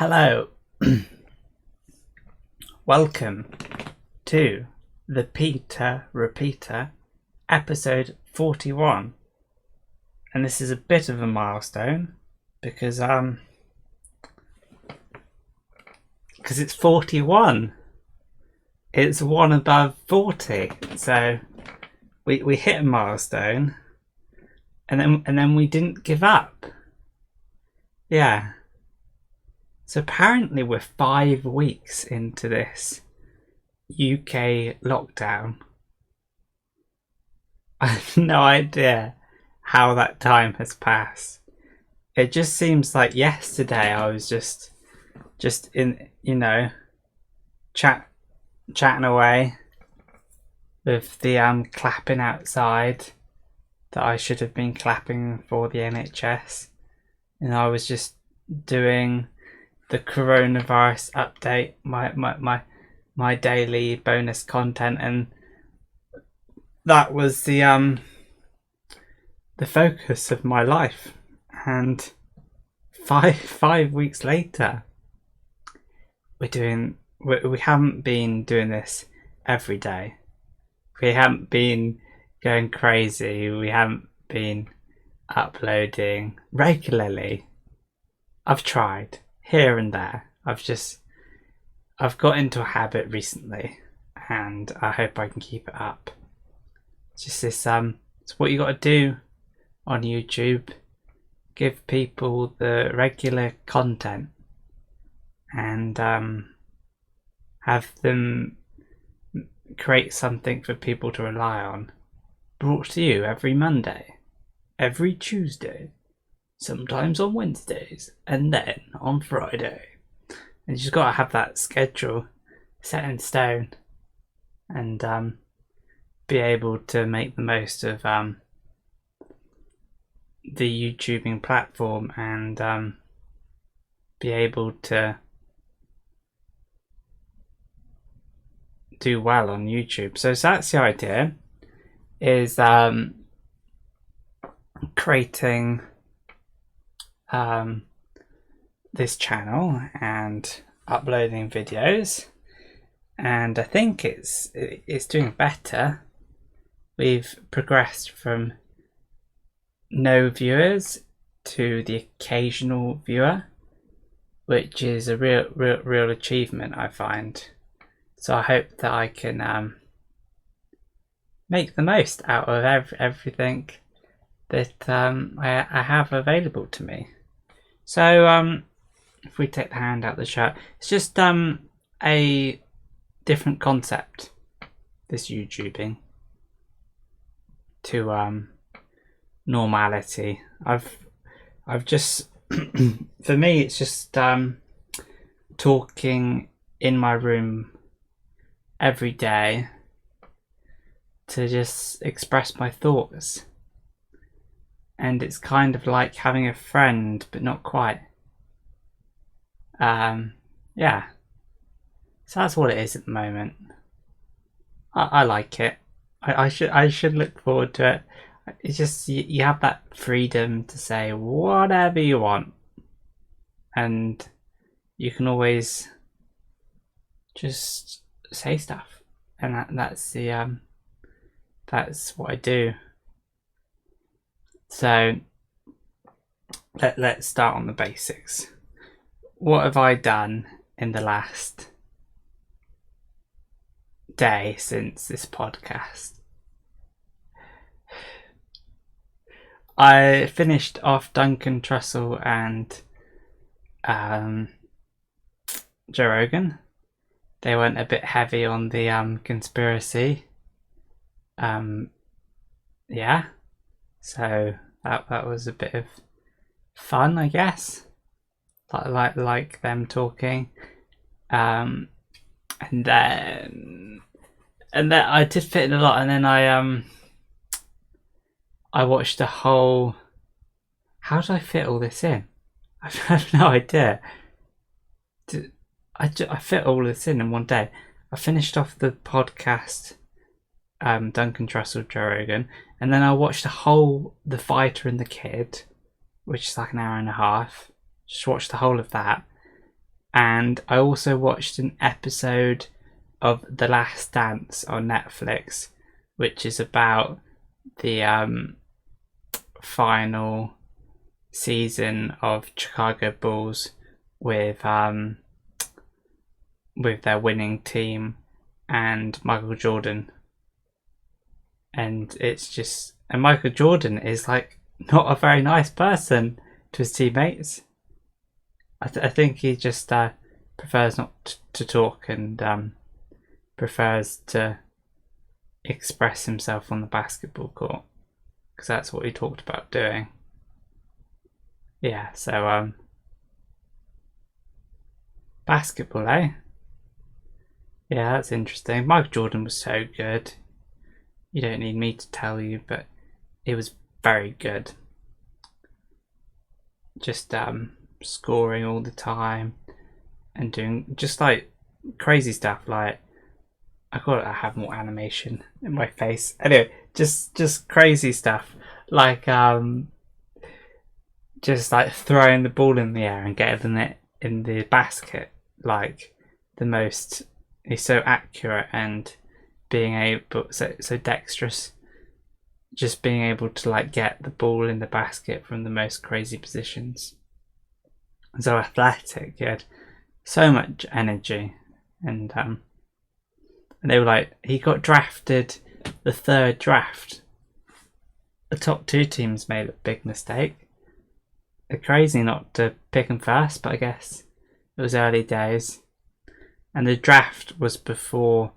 Hello. Welcome to the Peter Repeater, episode 41. And this is a bit of a milestone because it's 41. It's one above 40. So we hit a milestone and then we didn't give up. Yeah. So apparently we're 5 weeks into this UK lockdown. I have no idea how that time has passed. It just seems like yesterday I was just in, chatting away with the clapping outside that I should have been clapping for the NHS, and I was just doing the coronavirus update, my daily bonus content, and that was the focus of my life. And five weeks later, we haven't been doing this every day. We haven't been going crazy. We haven't been uploading regularly. I've tried here and there. I've got into a habit recently, and I hope I can keep it up. It's just this it's what you got to do on YouTube. Give people the regular content and have them create something for people to rely on. Brought to you every Monday, every Tuesday, sometimes on Wednesdays, and then on Friday. And you just got to have that schedule set in stone and be able to make the most of the YouTubing platform and be able to do well on YouTube. So that's the idea, is creating this channel and uploading videos, and I think it's doing better. We've progressed from no viewers to the occasional viewer, which is a real achievement, I find. So I hope that I can make the most out of everything that I have available to me. So if we take the hand out of the shirt, it's just a different concept, this YouTubing, to normality. I've just for me it's just talking in my room every day to just express my thoughts. And it's kind of like having a friend, but not quite. Yeah. So that's what it is at the moment. I like it. I should look forward to it. It's just you have that freedom to say whatever you want, and you can always just say stuff, and that's what I do. So let's start on the basics. What have I done in the last day since this podcast? I finished off Duncan Trussell and Joe Rogan. They went a bit heavy on the conspiracy. Yeah. So that was a bit of fun, I guess. Like them talking, and then I did fit in a lot, and then I watched a whole. How did I fit all this in? I have no idea. I fit all this in one day. I finished off the podcast, Duncan Trussell, Joe Rogan, and then I watched The Fighter and the Kid, which is like an hour and a half. Just watched the whole of that, And I also watched an episode of The Last Dance on Netflix, which is about the final season of Chicago Bulls with their winning team and Michael Jordan. And Michael Jordan is like not a very nice person to his teammates. I think he just prefers not to talk and prefers to express himself on the basketball court, because that's what he talked about doing. Yeah, so basketball, eh? Yeah, that's interesting. Michael Jordan was so good. You don't need me to tell you, but it was very good. Just scoring all the time and doing just like crazy stuff. Like, I gotta have more animation in my face. Anyway, just crazy stuff like just like throwing the ball in the air and getting it in the basket. Like he's so accurate and being able so dexterous. Just being able to like get the ball in the basket from the most crazy positions. So athletic, he had so much energy, and they were like, he got drafted the third draft. The top two teams made a big mistake. They're crazy not to pick him first, but I guess it was early days, and the draft was before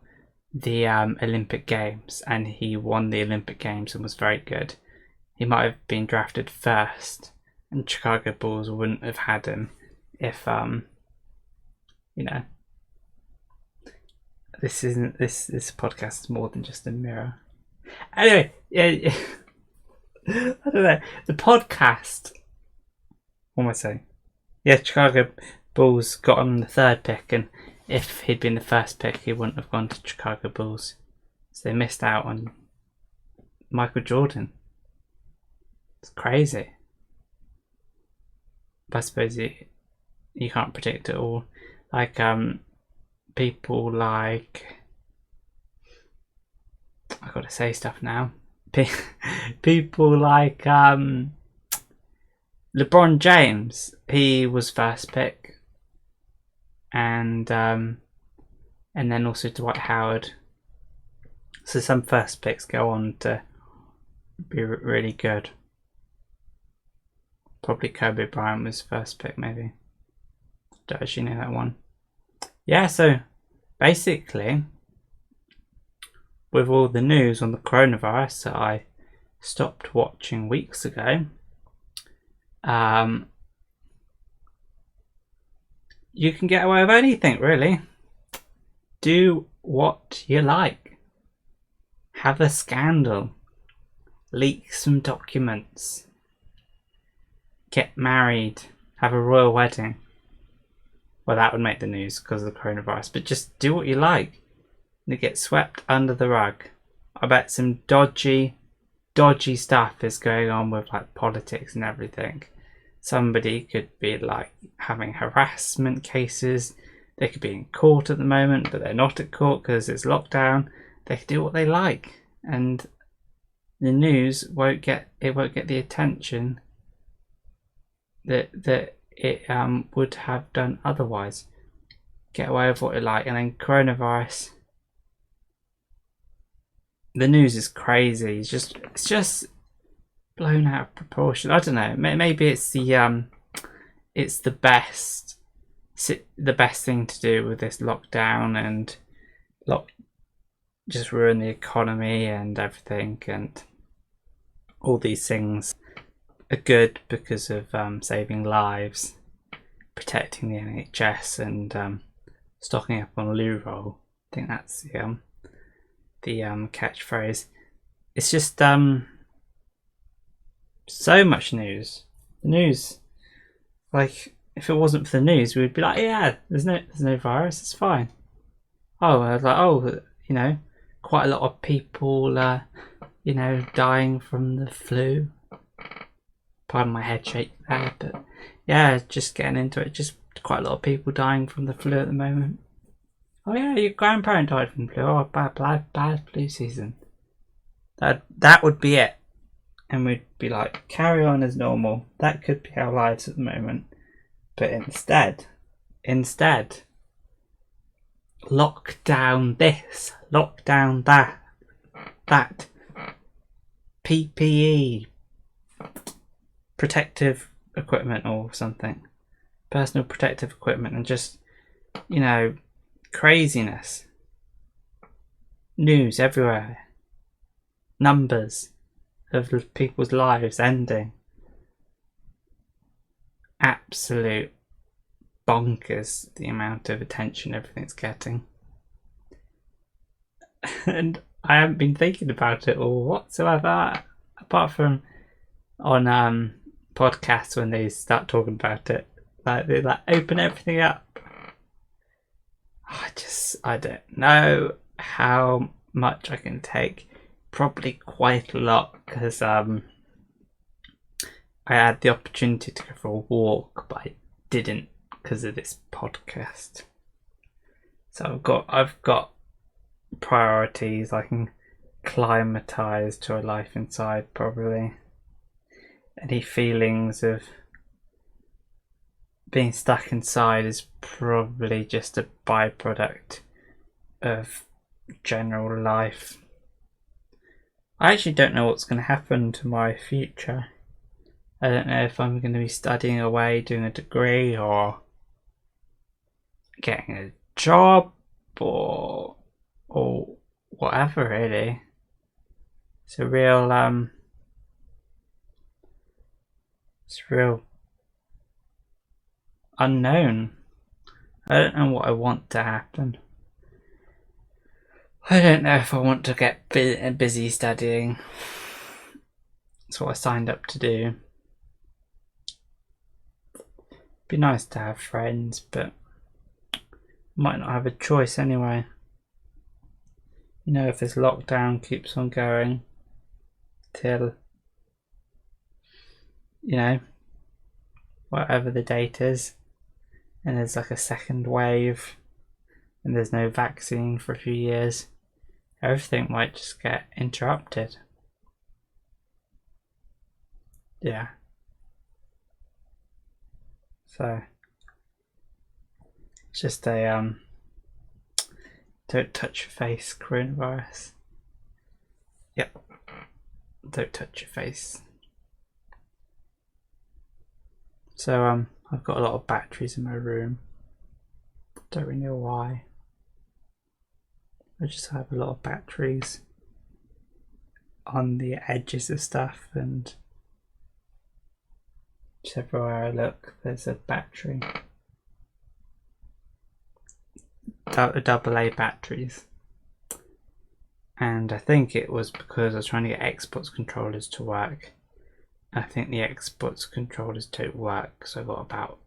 the Olympic Games, and he won the Olympic Games and was very good. He might have been drafted first, and Chicago Bulls wouldn't have had him if this podcast is more than just a mirror. Anyway, yeah. I don't know. The podcast. What am I saying? Yeah, Chicago Bulls got him the third pick, and if he'd been the first pick, he wouldn't have gone to Chicago Bulls. So they missed out on Michael Jordan. It's crazy. But I suppose you can't predict it all. Like people like, I gotta say stuff now. People like LeBron James. He was first pick. And then also Dwight Howard. So some first picks go on to be really good. Probably Kobe Bryant was first pick, maybe. Don't actually know that one. Yeah, so basically, with all the news on the coronavirus that I stopped watching weeks ago, you can get away with anything, really. Do what you like. Have a scandal. Leak some documents. Get married. Have a royal wedding. Well, that would make the news because of the coronavirus. But just do what you like. And get swept under the rug. I bet some dodgy stuff is going on with like politics and everything. Somebody could be like having harassment cases. They could be in court at the moment, but they're not at court because it's lockdown. They can do what they like, and the news won't get the attention that it would have done otherwise. Get away with what you like, and then coronavirus. The news is crazy. It's just blown out of proportion. I don't know. Maybe it's the best thing to do with this lockdown and just ruin the economy and everything, and all these things are good because of saving lives, protecting the NHS, and stocking up on loo roll. I think that's the catchphrase. It's just so much news. The news, like, if it wasn't for the news, we'd be like, yeah, there's no virus, it's fine. Oh, I was like, quite a lot of people, dying from the flu. Pardon my head shake there, but yeah, just getting into it. Just quite a lot of people dying from the flu at the moment. Oh yeah, your grandparent died from flu. Oh, bad flu season. That would be it. And we'd be like, carry on as normal. That could be our lives at the moment. But instead, lock down this, lock down that, PPE, protective equipment or something, personal protective equipment, and just, craziness. News everywhere. Numbers of people's lives ending. Absolute bonkers, the amount of attention everything's getting. And I haven't been thinking about it all whatsoever, apart from on podcasts when they start talking about it. Like they open everything up. I don't know how much I can take. Probably quite a lot, because I had the opportunity to go for a walk, but I didn't because of this podcast. So I've got priorities. I can climatize to a life inside, probably. Any feelings of being stuck inside is probably just a byproduct of general life. I actually don't know what's going to happen to my future. I don't know if I'm going to be studying away, doing a degree, or getting a job, or whatever, really. It's a real unknown. I don't know what I want to happen. I don't know if I want to get busy studying. That's what I signed up to do. Be nice to have friends, but might not have a choice anyway. If this lockdown keeps on going till, whatever the date is, and there's like a second wave, and there's no vaccine for a few years, everything might just get interrupted. Yeah. So it's just a don't touch your face coronavirus. Yep. Don't touch your face. So I've got a lot of batteries in my room. Don't really know why. I just have a lot of batteries on the edges of stuff, and just everywhere I look there's a battery. AA batteries. And I think it was because I was trying to get Xbox controllers to work. I think the Xbox controllers don't work, so I've got about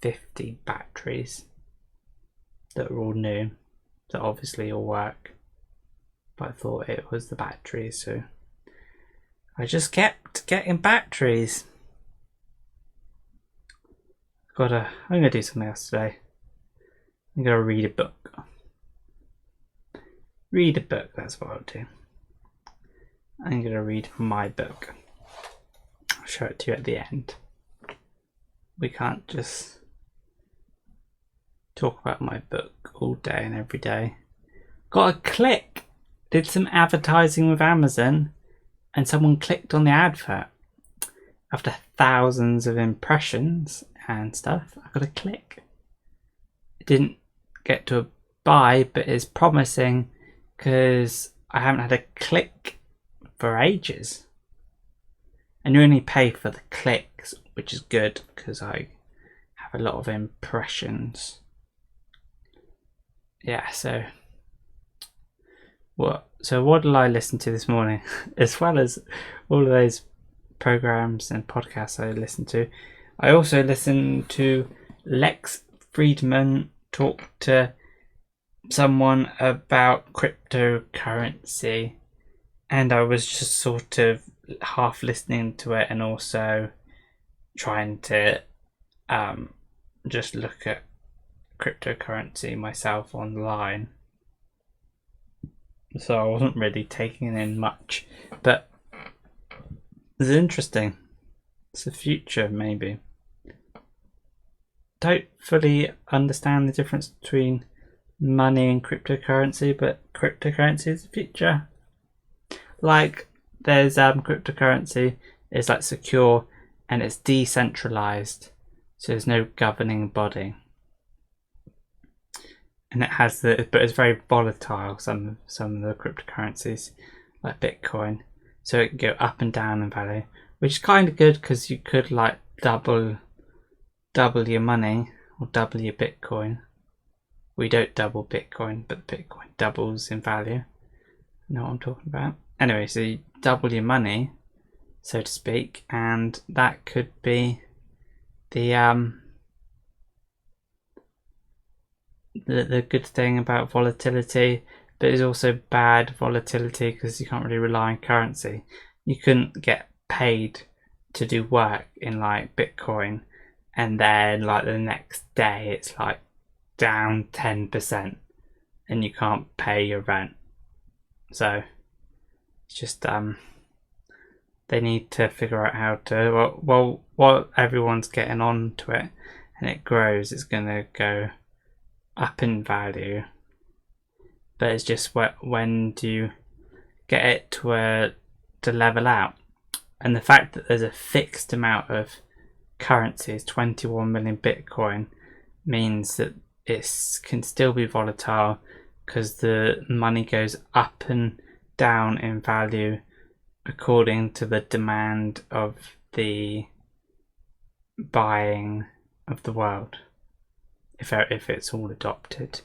50 batteries that are all new, that obviously all work. But I thought it was the batteries, so I just kept getting batteries. I'm gonna do something else today. I'm gonna read a book. Read a book, that's what I'll do. I'm gonna read my book. I'll show it to you at the end. We can't just talk about my book all day and every day. Got a click. Did some advertising with Amazon, and someone clicked on the advert. After thousands of impressions and stuff, I got a click. It didn't get to a buy, but it's promising, because I haven't had a click for ages. And you only pay for the clicks, which is good, because I have a lot of impressions. Yeah, so what did I listen to this morning? As well as all of those programs and podcasts I listened to, I also listened to Lex Friedman talk to someone about cryptocurrency, and I was just sort of half listening to it and also trying to just look at cryptocurrency myself online, so I wasn't really taking in much, but it's interesting. It's the future, maybe. Don't fully understand the difference between money and cryptocurrency, but cryptocurrency is the future. Like, there's cryptocurrency is like secure and it's decentralized, so there's no governing body, and it has but it's very volatile. Some of the cryptocurrencies, like Bitcoin, so it can go up and down in value, which is kind of good because you could like double your money or double your Bitcoin. We don't double Bitcoin, but Bitcoin doubles in value. You know what I'm talking about? Anyway, so you double your money, so to speak, and that could be the good thing about volatility, but it's also bad volatility because you can't really rely on currency. You couldn't get paid to do work in like Bitcoin, and then like the next day it's like down 10% and you can't pay your rent. So it's just they need to figure out how to, well while everyone's getting on to it and it grows, it's going to go up in value, but it's just when do you get it to level out. And the fact that there's a fixed amount of currencies, 21 million Bitcoin, means that it can still be volatile because the money goes up and down in value according to the demand of the buying of the world, if it's all adopted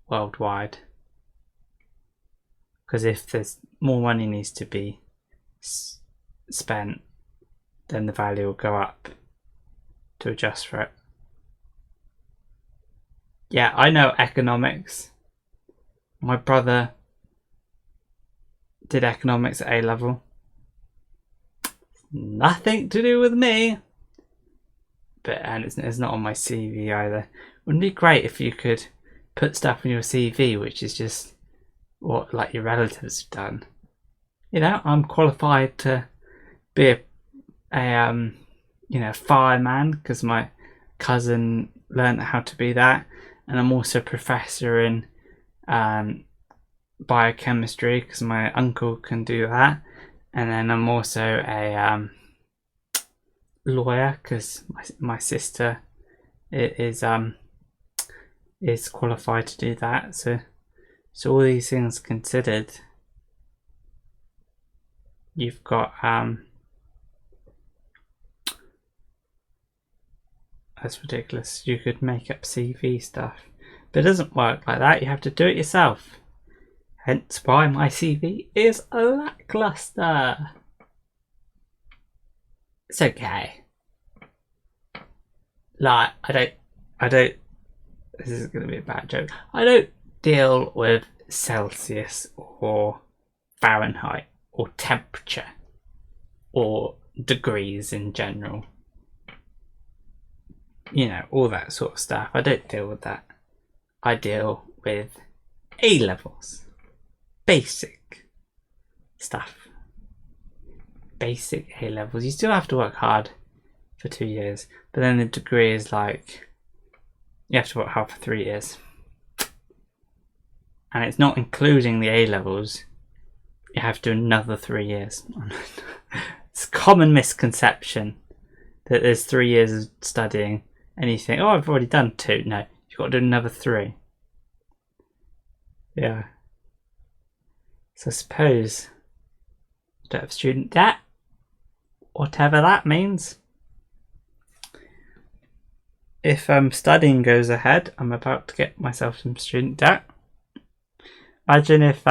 worldwide. Because if there's more money needs to be spent, then the value will go up to adjust for it. Yeah, I know economics. My brother did economics at A level. Nothing to do with me. And it's not on my CV either. Wouldn't it be great if you could put stuff on your CV which is just what like your relatives have done? You know, I'm qualified to be a fireman because my cousin learned how to be that, and I'm also a professor in biochemistry because my uncle can do that, and then I'm also a lawyer because my sister is qualified to do that. So all these things considered, you've got that's ridiculous. You could make up CV stuff, but it doesn't work like that. You have to do it yourself. Hence why my CV is lackluster. It's okay. Like, I don't, this is going to be a bad joke. I don't deal with Celsius or Fahrenheit or temperature or degrees in general. You know, all that sort of stuff. I don't deal with that. I deal with A levels. Basic stuff. Basic A levels. You still have to work hard for 2 years, but then the degree is like you have to work hard for 3 years, and it's not including the A levels. You have to do another 3 years. It's a common misconception that there's 3 years of studying and you think, oh, I've already done 2. No, you've got to do another 3. Yeah. So I suppose I don't have student debt, whatever that means. If studying goes ahead, I'm about to get myself some student debt. Imagine if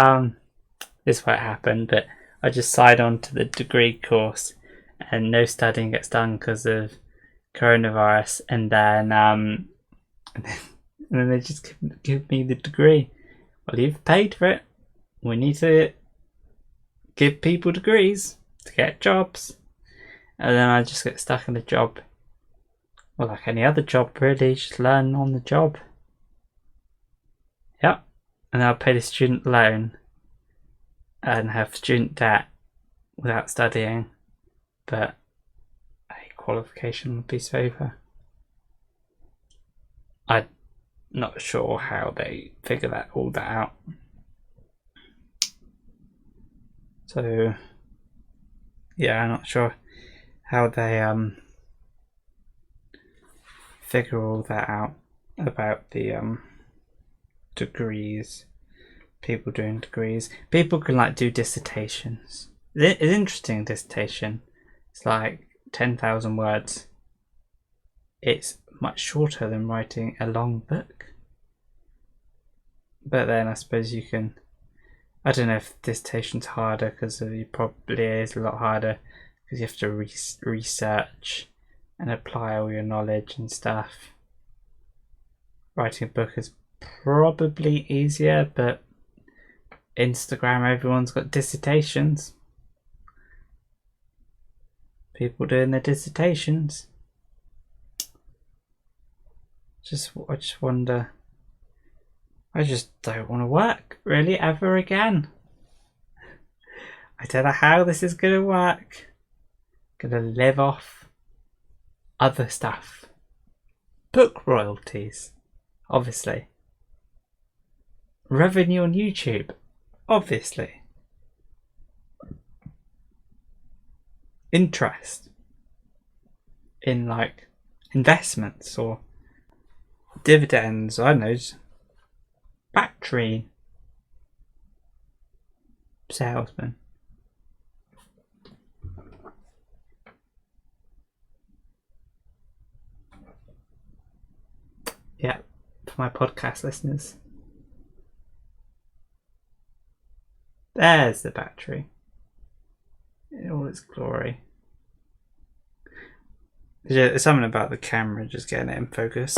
this won't happen, but I just sign on to the degree course and no studying gets done because of coronavirus, and then they just give me the degree. Well, you've paid for it. We need to give people degrees to get jobs, and then I just get stuck in a job Well, like any other job, really, just learn on the job. Yep. And I'll pay the student loan and have student debt without studying, but a qualification would be safer. I'm not sure how they figure all that out. So, yeah, I'm not sure how they figure all that out about the degrees. People doing degrees. People can like do dissertations. It's an interesting dissertation. It's like 10,000 words. It's much shorter than writing a long book. But then I suppose you can... I don't know if dissertation's harder, because it probably is a lot harder because you have to research and apply all your knowledge and stuff. Writing a book is probably easier, but Instagram, everyone's got dissertations. People doing their dissertations. I just wonder. I just don't want to work really ever again. I don't know how this is gonna work. Gonna live off other stuff. Book royalties, obviously. Revenue on YouTube, obviously. Interest in like investments or dividends, I don't know, battery salesman. Yeah, for my podcast listeners. There's the battery in all its glory. There's something about the camera just getting it in focus.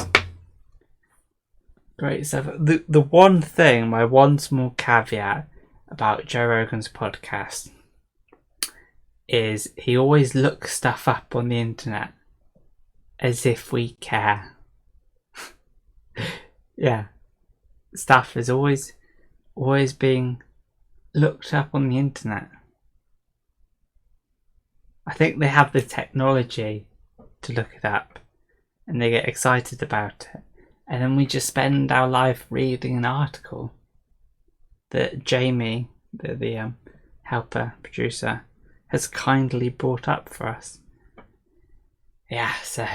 Great stuff. The one thing, my one small caveat about Joe Rogan's podcast is he always looks stuff up on the internet as if we care. Yeah. Stuff is always being looked up on the internet. I think they have the technology to look it up and they get excited about it. And then we just spend our life reading an article that Jamie, the helper producer, has kindly brought up for us. Yeah, so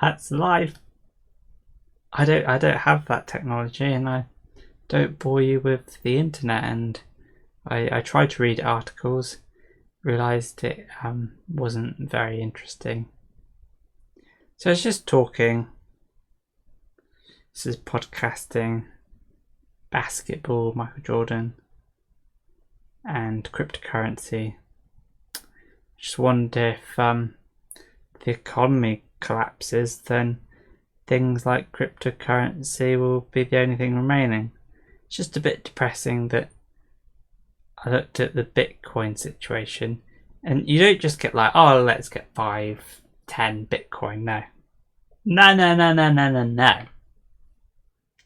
that's life. I don't have that technology, and I don't bore you with the internet. And I tried to read articles, realised it wasn't very interesting. So it's just talking. This is podcasting, basketball, Michael Jordan, and cryptocurrency. Just wonder if the economy collapses, then things like cryptocurrency will be the only thing remaining. It's just a bit depressing that I looked at the Bitcoin situation, and you don't just get like, oh, let's get 5, 10 Bitcoin. No.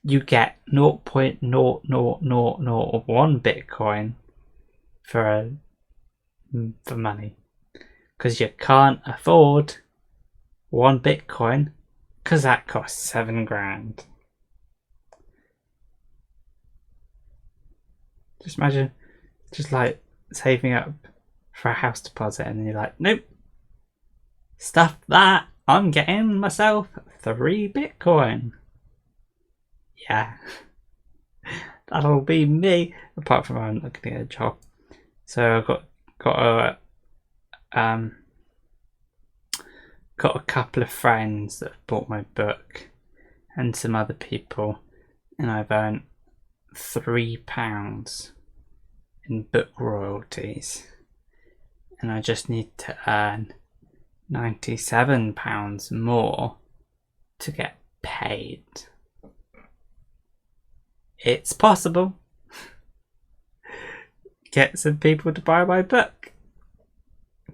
You get 0.00001 Bitcoin for money, because you can't afford 1 Bitcoin, because that costs $7,000. Just imagine, just like saving up for a house deposit, and then you're like, nope, stuff that. I'm getting myself 3 Bitcoin. Yeah, that'll be me. Apart from I'm not going to get a job, so I've got a couple of friends that have bought my book, and some other people, and I've earned £3 in book royalties, and I just need to earn £97 more to get paid. It's possible. Get some people to buy my book.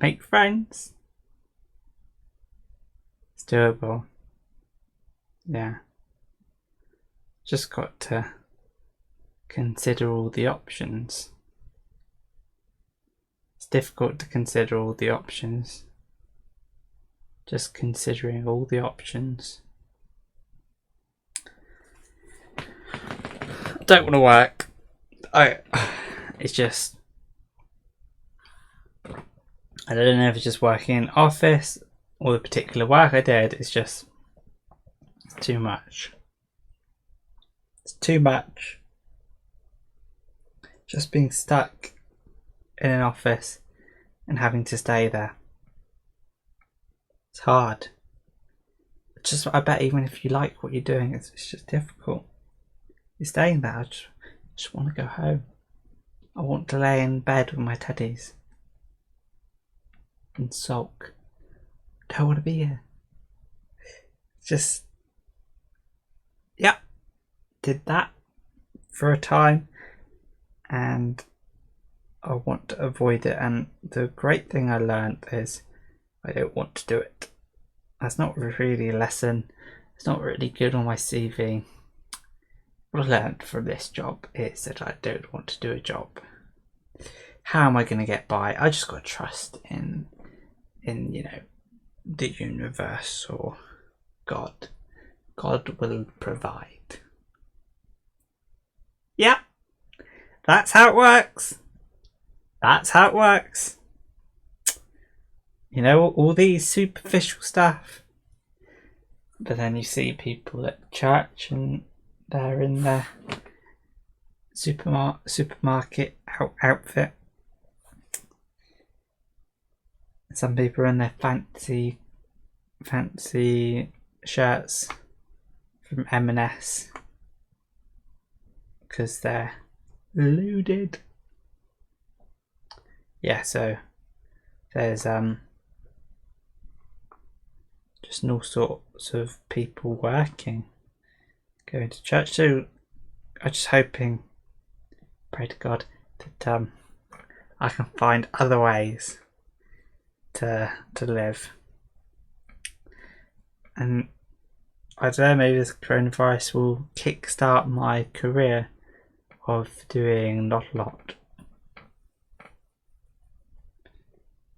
Make friends. Let's doable. Yeah. Just got to consider all the options. It's difficult to consider all the options. Just considering all the options. I don't want to work. It's just, I don't know if it's just working in office or the particular work I did. It's just too much. It's too much. Just being stuck in an office and having to stay there. It's hard. Just, I bet even if you like what you're doing, it's just difficult. You're staying there. I just want to go home. I want to lay in bed with my teddies and sulk. I don't want to be here. Just, yeah, did that for a time, and I want to avoid it. And the great thing I learned is I don't want to do it. That's not really a lesson. It's not really good on my CV. What I learned from this job is that I don't want to do a job. How am I going to get by? I just got to trust in the universe or God. God will provide. Yeah, that's how it works. That's how it works. All these superficial stuff. But then you see people at church and they're in their supermarket outfit. Some people are in their fancy shirts from M&S because they're loaded. Yeah, so there's just all sorts of people working, going to church. So I'm just hoping, pray to God, that I can find other ways to live. And I don't know, maybe this coronavirus will kickstart my career of doing not a lot.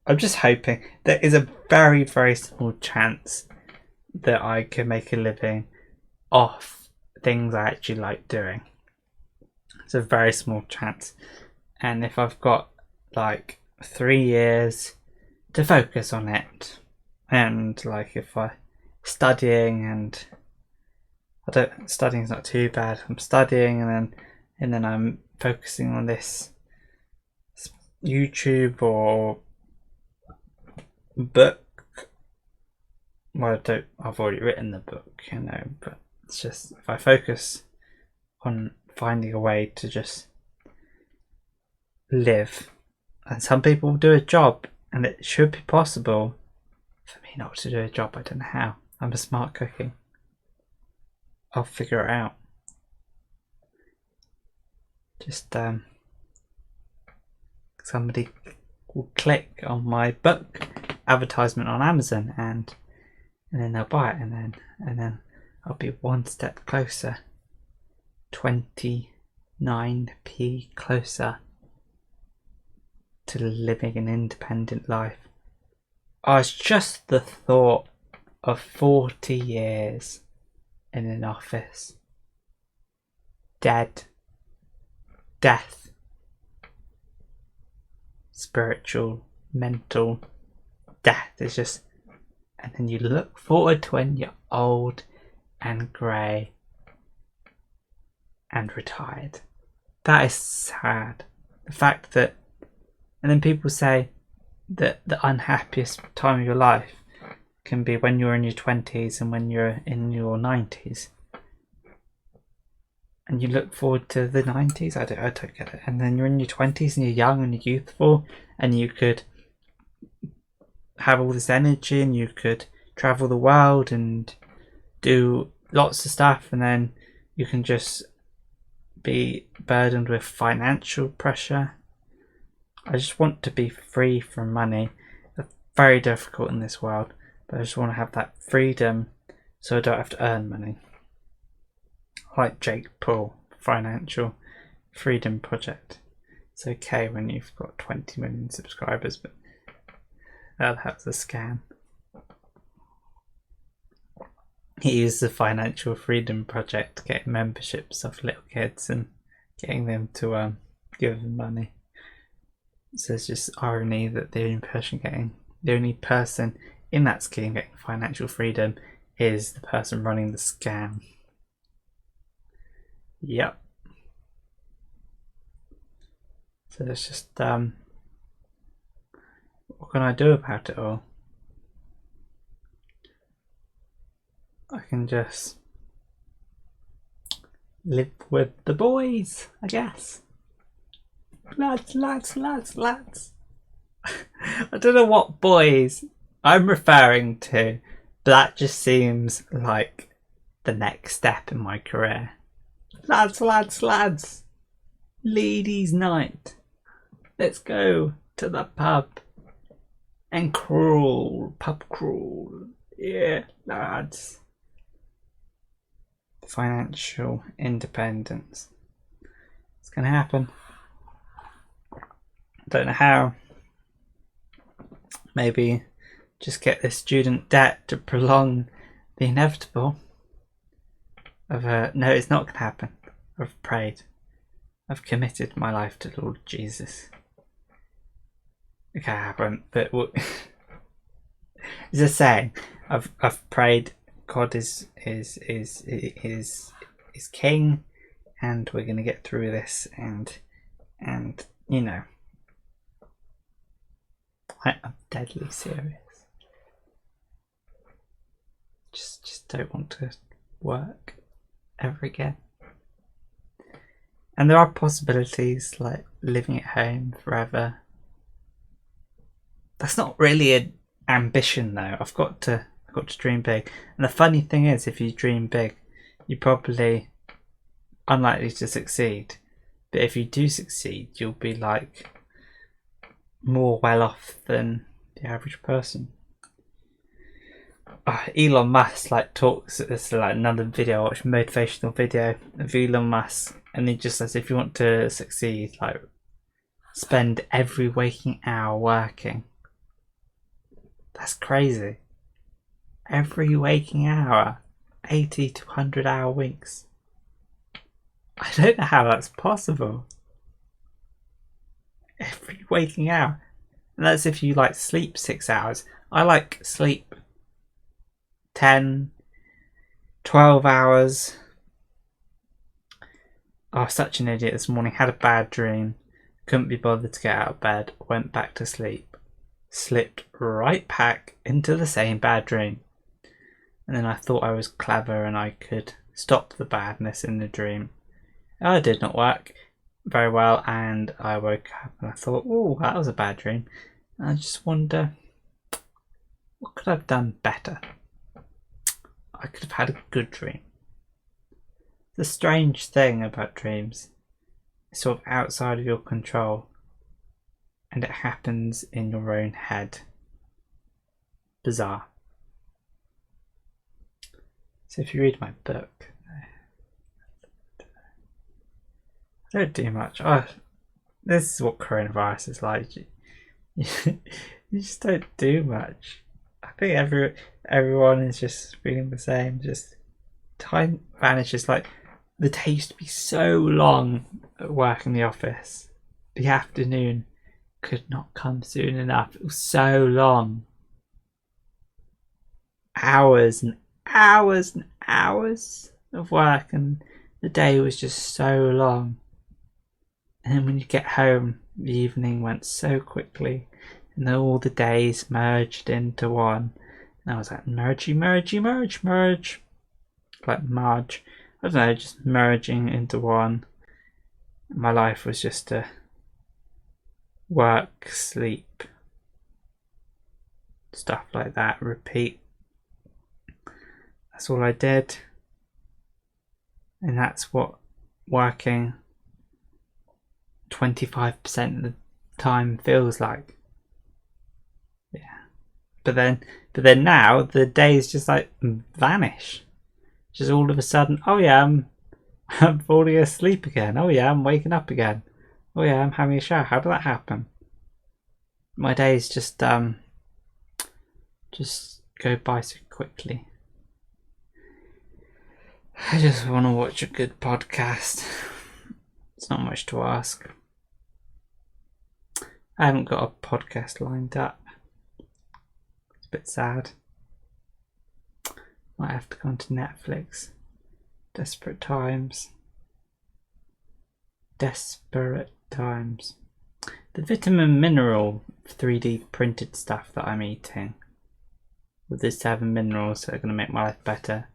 I'm just hoping. There is a very, very small chance that I can make a living off things I actually like doing. It's a very small chance. And if I've got like 3 years to focus on it, and like if I studying, and studying's not too bad. I'm studying and then I'm focusing on this YouTube or book. Well, I've already written the book, but it's just if I focus on finding a way to just live. And some people do a job, and it should be possible for me not to do a job. I don't know how. I'm a smart cookie. I'll figure it out. Just somebody will click on my book advertisement on Amazon, and then they'll buy it, and then I'll be one step closer, 29p closer to living an independent life. Oh, it's just the thought of 40 years in an office. Death, spiritual, mental death is just, and then you look forward to when you're old and grey and retired. That is sad. The fact that, and then people say that the unhappiest time of your life can be when you're in your 20s and when you're in your 90s. And you look forward to the 90s? I don't get it. And then you're in your 20s and you're young and you're youthful and you could have all this energy and you could travel the world and do lots of stuff, and then you can just be burdened with financial pressure. I just want to be free from money. It's very difficult in this world, But I just want to have that freedom so I don't have to earn money. Like Jake Paul, Financial Freedom Project. It's okay when you've got 20 million subscribers, but that's a scam. He used the Financial Freedom Project to get memberships of little kids and getting them to give them money. So it's just irony that the only person in that scheme getting financial freedom is the person running the scam. Yep. So it's just what can I do about it all? I can just live with the boys, I guess. Lads. I don't know what boys I'm referring to, but that just seems like the next step in my career. Lads. Ladies' night. Let's go to the pub and pub crawl. Yeah, lads. Financial independence. It's gonna happen. Don't know how. Maybe just get this student debt to prolong the inevitable. No, it's not gonna happen. I've prayed. I've committed my life to Lord Jesus. It can't happen, but it's a saying. I've prayed. God is king, and we're gonna get through this. And you know, I'm deadly serious. Just don't want to work ever again. And there are possibilities like living at home forever. That's not really an ambition though. I've got to dream big. And the funny thing is, if you dream big, you're probably unlikely to succeed. But if you do succeed, you'll be like more well off than the average person. Elon Musk talks. This is another video I watched, motivational video of Elon Musk, and he just says if you want to succeed, spend every waking hour working. That's crazy. Every waking hour, 80 to 100 hour weeks. I don't know how that's possible. Every waking hour. And that's if you sleep 6 hours. I sleep 10, 12 hours. I was such an idiot this morning. Had a bad dream. Couldn't be bothered to get out of bed. Went back to sleep. Slipped right back into the same bad dream. And then I thought I was clever and I could stop the badness in the dream. It did not work very well, and I woke up and I thought, oh, that was a bad dream. And I just wonder, what could I have done better? I could have had a good dream. The strange thing about dreams is sort of outside of your control, and it happens in your own head. Bizarre. So if you read my book, I don't do much. This is what coronavirus is like. You just don't do much. I think everyone is just feeling the same. Just time vanishes. The day used to be so long at work in the office. The afternoon could not come soon enough. It was so long. Hours and hours and hours of work, and the day was just so long. And then when you get home, the evening went so quickly, and then all the days merged into one. And I was like, merge. Like Marge. I don't know, just merging into one. My life was just to work, sleep, stuff like that, repeat. That's all I did. And that's what working 25% of the time feels like. Yeah. But then now the days just like vanish. Just all of a sudden, oh yeah, I'm falling asleep again. Oh yeah, I'm waking up again. Oh yeah, I'm having a shower. How did that happen? My days just go by so quickly. I just want to watch a good podcast. It's not much to ask. I haven't got a podcast lined up. It's a bit sad. Might have to go onto Netflix. Desperate times. Desperate times. The vitamin mineral 3D printed stuff that I'm eating with the 7 minerals that are going to make my life better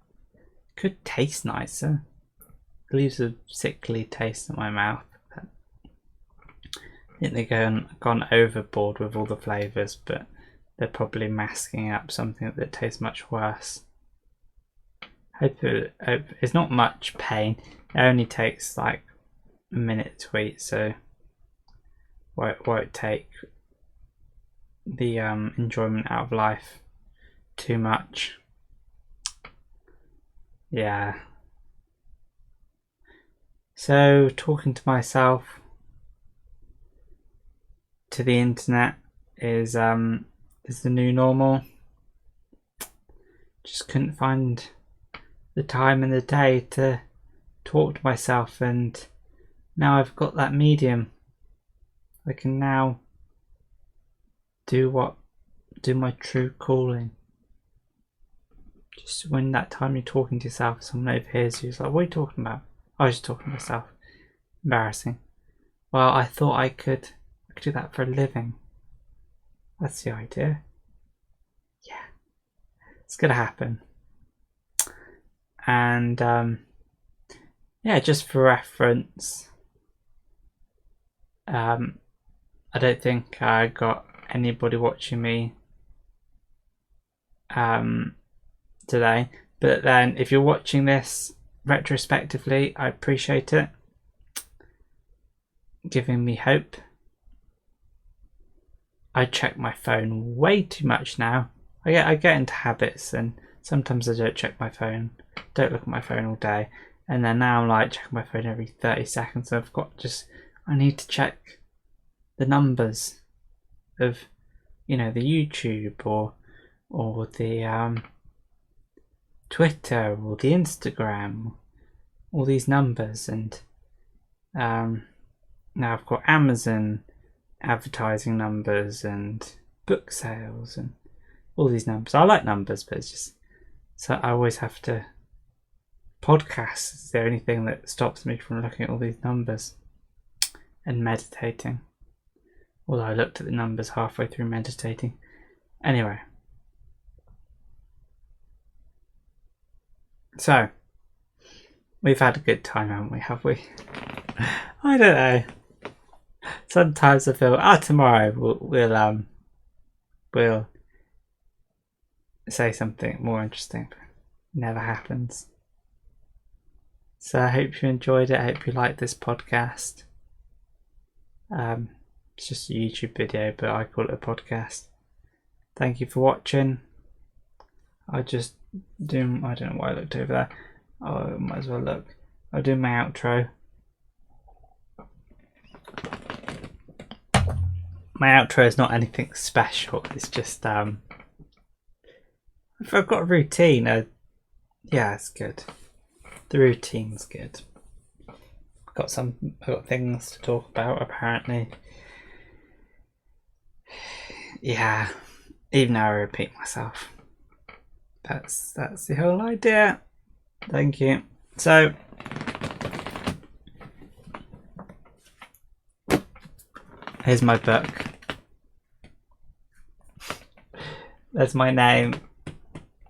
could taste nicer. It leaves a sickly taste in my mouth. I think they've gone overboard with all the flavours, but they're probably masking up something that tastes much worse. Hope it's not much pain. It only takes like a minute to eat, so won't take the enjoyment out of life too much. Yeah. So talking to myself, to the internet is the new normal. Just couldn't find the time in the day to talk to myself, and now I've got that medium. I can now do my true calling. Just when that time you're talking to yourself, someone overhears you, it's like, what are you talking about? I was just talking to myself. Embarrassing. Well, I thought I could do that for a living. That's the idea. Yeah. It's gonna happen. And yeah, just for reference, I don't think I got anybody watching me today, but then if you're watching this retrospectively, I appreciate it, giving me hope. I check my phone way too much now. I get into habits, and sometimes I don't check my phone, don't look at my phone all day, and then now I'm like checking my phone every 30 seconds. So I need to check the numbers of, the YouTube or the Twitter or the Instagram, all these numbers, and now I've got Amazon advertising numbers and book sales and all these numbers. I like numbers, but it's just, so I always have to. Podcasts is the only thing that stops me from looking at all these numbers and meditating. Although I looked at the numbers halfway through meditating. Anyway. So, we've had a good time, haven't we? Have we? I don't know. Sometimes I feel, tomorrow we'll say something more interesting. But never happens. So I hope you enjoyed it. I hope you liked this podcast. It's just a YouTube video, but I call it a podcast. Thank you for watching. I don't know why I looked over there. I might as well look. I'll do my outro. My outro is not anything special. It's just I've got a routine. Yeah, it's good. The routine's good. I've got things to talk about apparently. Yeah, even though I repeat myself. That's the whole idea. Thank you. So here's my book. That's my name.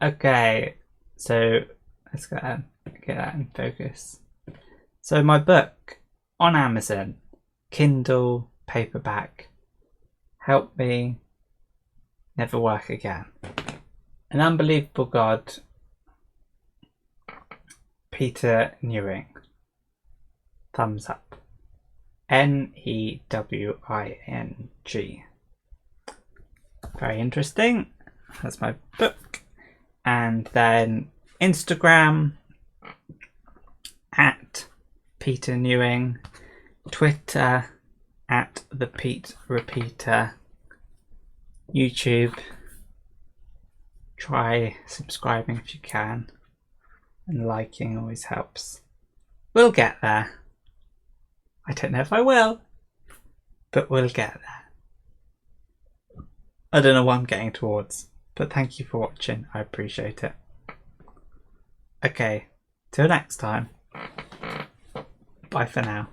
Okay, so let's get that in focus. So my book on Amazon, Kindle paperback, Help Me Never Work Again. An Unbelievable God, Peter Newing. Thumbs up. Newing. Very interesting. That's my book. And then Instagram at Peter Newing, Twitter at the Pete Repeater, YouTube. Try subscribing if you can, and liking always helps. We'll get there. I don't know if I will, but we'll get there. I don't know what I'm getting towards, but thank you for watching. I appreciate it. Okay, till next time. Bye for now.